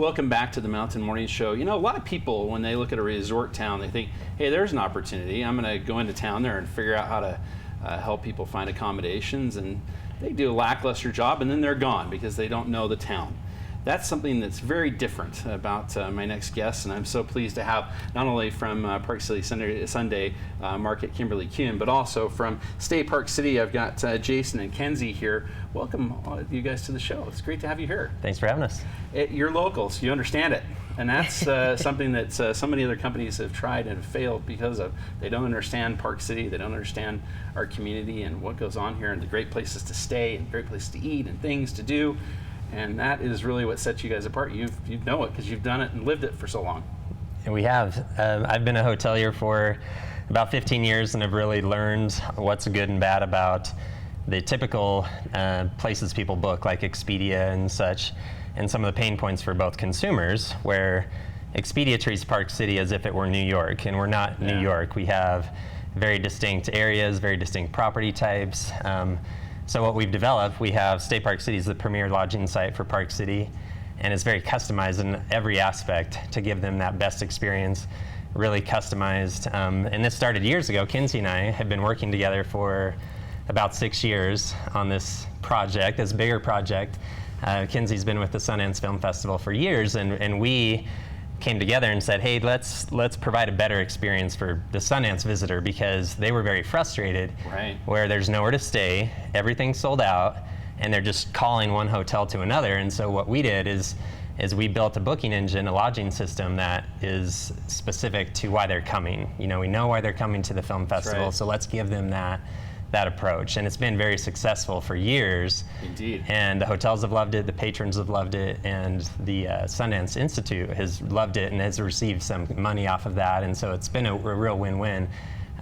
Welcome back to the Mountain Morning Show. You know, a lot of people, when they look at a resort town, they think, hey, there's an opportunity. I'm going to go into town there and figure out how to help people find accommodations. And they do a lackluster job, and then they're gone because they don't know the town. That's something that's very different about my next guest, and I'm so pleased to have not only from Park City Sunday Market Kimberly Kuhn, but also from Stay Park City. I've got Jason and Kenzie here. Welcome you guys to the show. It's great to have you here. Thanks for having us. You're locals, you understand it, and that's something that so many other companies have tried and have failed because of. They don't understand Park City, they don't understand our community and what goes on here and the great places to stay and great places to eat and things to do. And that is really what sets you guys apart. You know it because you've done it and lived it for so long. And we have. I've been a hotelier for about 15 years and have really learned what's good and bad about the typical places people book, like Expedia and such, and some of the pain points for both consumers, where Expedia treats Park City as if it were New York, and we're not New York. We have very distinct areas, very distinct property types. So what we've developed, we have Stay Park City is the premier lodging site for Park City, and it's very customized in every aspect to give them that best experience, really customized. And this started years ago. Kenzie and I have been working together for about 6 years on this project, this bigger project. Kenzie's been with the Sundance Film Festival for years, and we came together and said, hey, let's provide a better experience for the Sundance visitor, because they were very frustrated where there's nowhere to stay, everything's sold out, and they're just calling one hotel to another. And so what we did is we built a booking engine, a lodging system that is specific to why they're coming. You know, we know why they're coming to the film festival, so let's give them that approach. And it's been very successful for years. Indeed. And the hotels have loved it, the patrons have loved it, and the Sundance Institute has loved it and has received some money off of that. And so it's been a real win-win.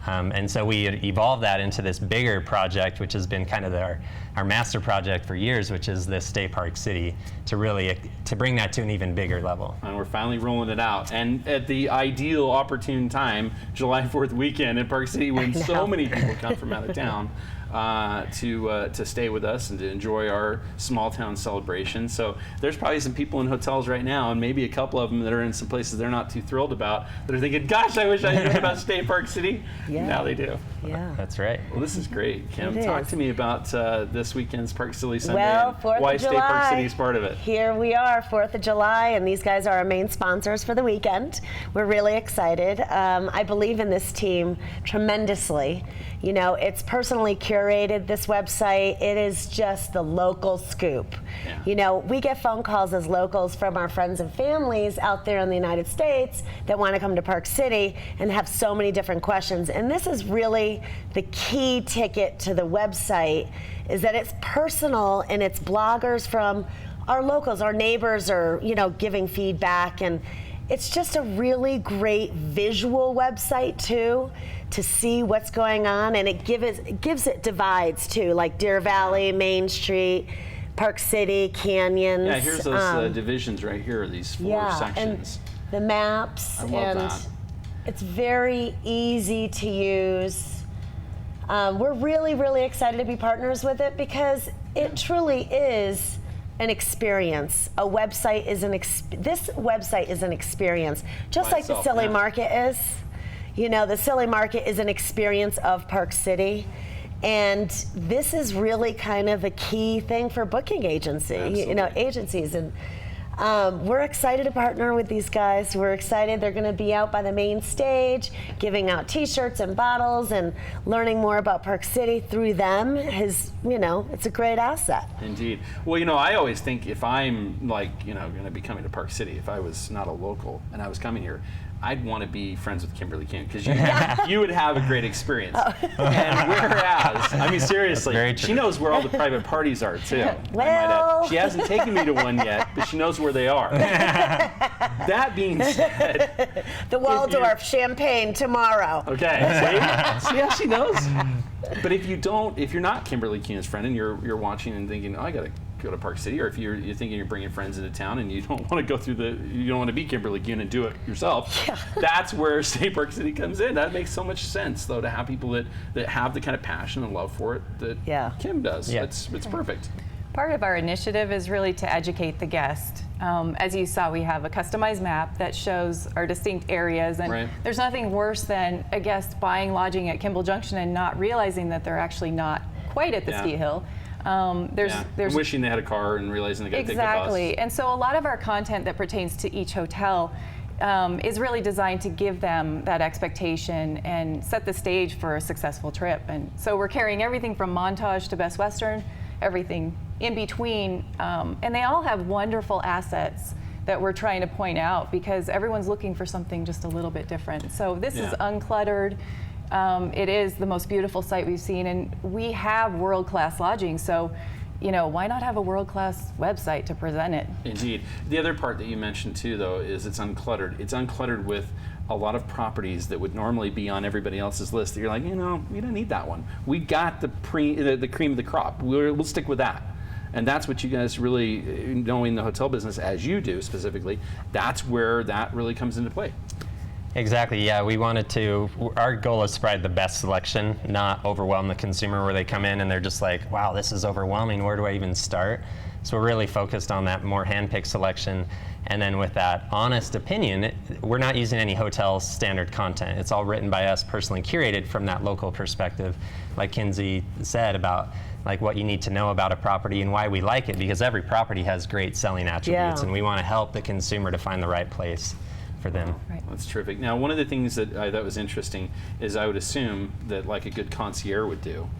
And so we evolved that into this bigger project, which has been kind of our master project for years, which is this Stay Park City, to bring that to an even bigger level. And we're finally rolling it out. And at the ideal, opportune time, July 4th weekend in Park City, when so many people come from out of town to stay with us and to enjoy our small town celebration. So there's probably some people in hotels right now, and maybe a couple of them that are in some places they're not too thrilled about, that are thinking, gosh, I wish I knew about Stay Park City. Yeah. Now they do. Yeah. That's right. Well, this is great. Kim, talk to me about this weekend's Park City Sunday Well, and 4th why of Stay July. Park City is part of it. Here we are, 4th of July, and these guys are our main sponsors for the weekend. We're really excited. I believe in this team tremendously. You know, it's personally curated, this website. It is just the local scoop. Yeah. You know, we get phone calls as locals from our friends and families out there in the United States that want to come to Park City and have so many different questions. And this is really the key ticket to the website, is that it's personal and it's bloggers from our locals, our neighbors are, you know, giving feedback, and it's just a really great visual website too, to see what's going on, and it gives it divides too, like Deer Valley, Main Street, Park City, canyons. Yeah, here's those divisions right here, these four sections. And the maps, I love and that. It's very easy to use. We're really, really excited to be partners with it, because it truly is an experience. A website is this website is an experience, just like the Silly Market is. You know, the Silly Market is an experience of Park City, and this is really kind of a key thing for booking agencies. And we're excited to partner with these guys. We're excited. They're going to be out by the main stage, giving out T-shirts and bottles, and learning more about Park City through them. It's a great asset. Indeed. Well, you know, I always think if I'm going to be coming to Park City, if I was not a local and I was coming here, I'd want to be friends with Kimberly Kuhn, because you would have a great experience. And whereas, I mean, seriously, she knows where all the private parties are too. Well, she hasn't taken me to one yet, but she knows where they are. That being said, the Waldorf Champagne tomorrow. Okay, see how she knows. But if you're not Kimberly Kuhn's friend and you're watching and thinking, oh, I gotta go to Park City, or if you're thinking you're bringing friends into town and you don't want to go through you don't want to be Kimberly Kuhn and do it yourself, that's where Stay Park City comes in. That makes so much sense, though, to have people that have the kind of passion and love for it that Kim does. Yeah. It's perfect. Part of our initiative is really to educate the guest. As you saw, we have a customized map that shows our distinct areas, and Right. there's nothing worse than a guest buying lodging at Kimball Junction and not realizing that they're actually not quite at the Yeah. ski hill. And There's wishing they had a car and realizing they got to take the bus. exactly, and so a lot of our content that pertains to each hotel is really designed to give them that expectation and set the stage for a successful trip. And so we're carrying everything from Montage to Best Western, everything in between, and they all have wonderful assets that we're trying to point out because everyone's looking for something just a little bit different. So this is Yeah. uncluttered. It is the most beautiful site we've seen, and we have world-class lodging. So, why not have a world-class website to present it? Indeed. The other part that you mentioned too, though, is it's uncluttered. It's uncluttered with a lot of properties that would normally be on everybody else's list. That you're like, we don't need that one. We got the cream of the crop. We'll stick with that. And that's what you guys really, knowing the hotel business as you do specifically, that's where that really comes into play. Exactly, yeah. Our goal is to provide the best selection, not overwhelm the consumer where they come in and they're just like, wow, this is overwhelming, where do I even start? So we're really focused on that more hand-picked selection. And then with that honest opinion, we're not using any hotel standard content. It's all written by us, personally curated from that local perspective, like Kinsey said about like what you need to know about a property and why we like it, because every property has great selling attributes, Yeah. and we want to help the consumer to find the right place for them. Right. That's terrific. Now, one of the things that I thought was interesting is I would assume that, like a good concierge would do,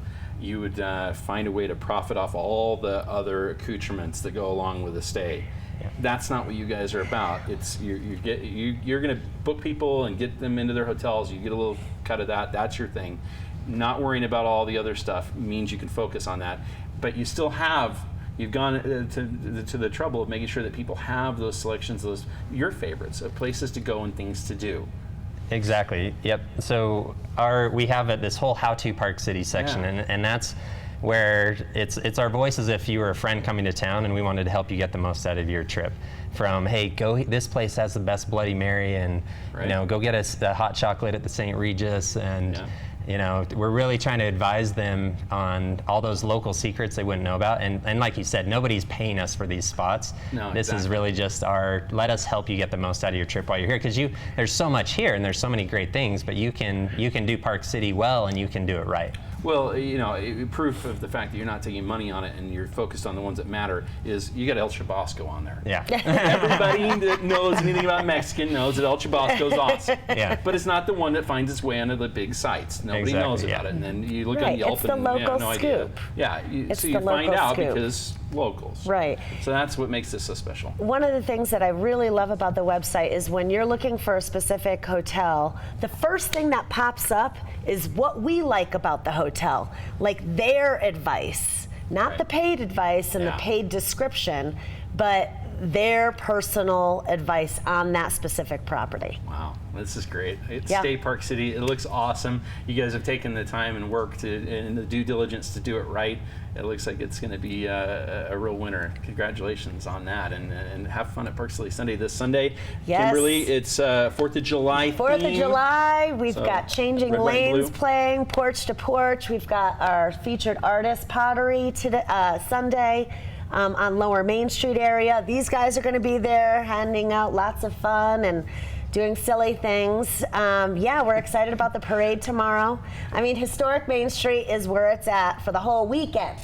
you would find a way to profit off all the other accoutrements that go along with a stay. Yeah. That's not what you guys are about. It's you're going to book people and get them into their hotels. You get a little cut of that. That's your thing. Not worrying about all the other stuff means you can focus on that. But you still have. You've gone to the trouble of making sure that people have those selections, your favorites of places to go and things to do. Exactly. Yep. So we have this whole how-to Park City section, Yeah. and that's where it's our voice as if you were a friend coming to town, and we wanted to help you get the most out of your trip. From hey, this place has the best Bloody Mary, and Right. go get us a hot chocolate at the St. Regis, and. Yeah. We're really trying to advise them on all those local secrets they wouldn't know about. And like you said, nobody's paying us for these spots. No, this is exactly. really just let us help you get the most out of your trip while you're here. Because there's so much here and there's so many great things, but you can do Park City well and you can do it right. Well, proof of the fact that you're not taking money on it and you're focused on the ones that matter is you got El Chabasco on there. Yeah. Everybody that knows anything about Mexican knows that El Chabasco's awesome. Yeah. But it's not the one that finds its way onto the big sites. Nobody knows Exactly, about yeah. it. And then you look on Right, Yelp it's the and local no idea. scoop. Yeah. It's So the you find local out scoop. because locals. Right. So that's what makes this so special. One of the things that I really love about the website is when you're looking for a specific hotel, the first thing that pops up is what we like about the hotel, like their advice, not Right. the paid advice and Yeah. the paid description, but their personal advice on that specific property. Wow, this is great. It's Yeah. State Park City. It looks awesome. You guys have taken the time and work and the due diligence to do it right. It looks like it's going to be a real winner. Congratulations on that, and have fun at Park City Sunday this Sunday. Yes. Kimberly, it's 4th of July 4th of theme. July, we've So, got Changing red, white, and Lanes blue. playing, Porch to Porch. We've got our featured artist pottery today, Sunday on Lower Main Street area. These guys are going to be there handing out lots of fun and doing silly things. Yeah, we're excited about the parade tomorrow. I mean, historic Main Street is where it's at for the whole weekend.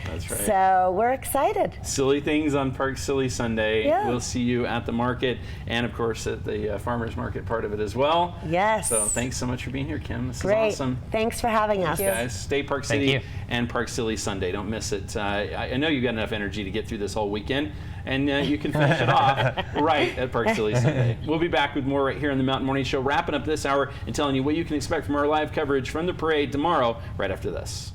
That's right. So we're excited. Silly things on Park Silly Sunday. Yeah. We'll see you at the market and, of course, at the farmers market part of it as well. Yes. So thanks so much for being here, Kim. This Great. is awesome. Thanks for having us. Guys, stay Park Thank City you. and Park Silly Sunday. Don't miss it. I know you've got enough energy to get through this whole weekend, and you can finish it off right at Park Silly Sunday. We'll be back with more right here on the Mountain Morning Show, wrapping up this hour and telling you what you can expect from our live coverage from the parade tomorrow, right after this.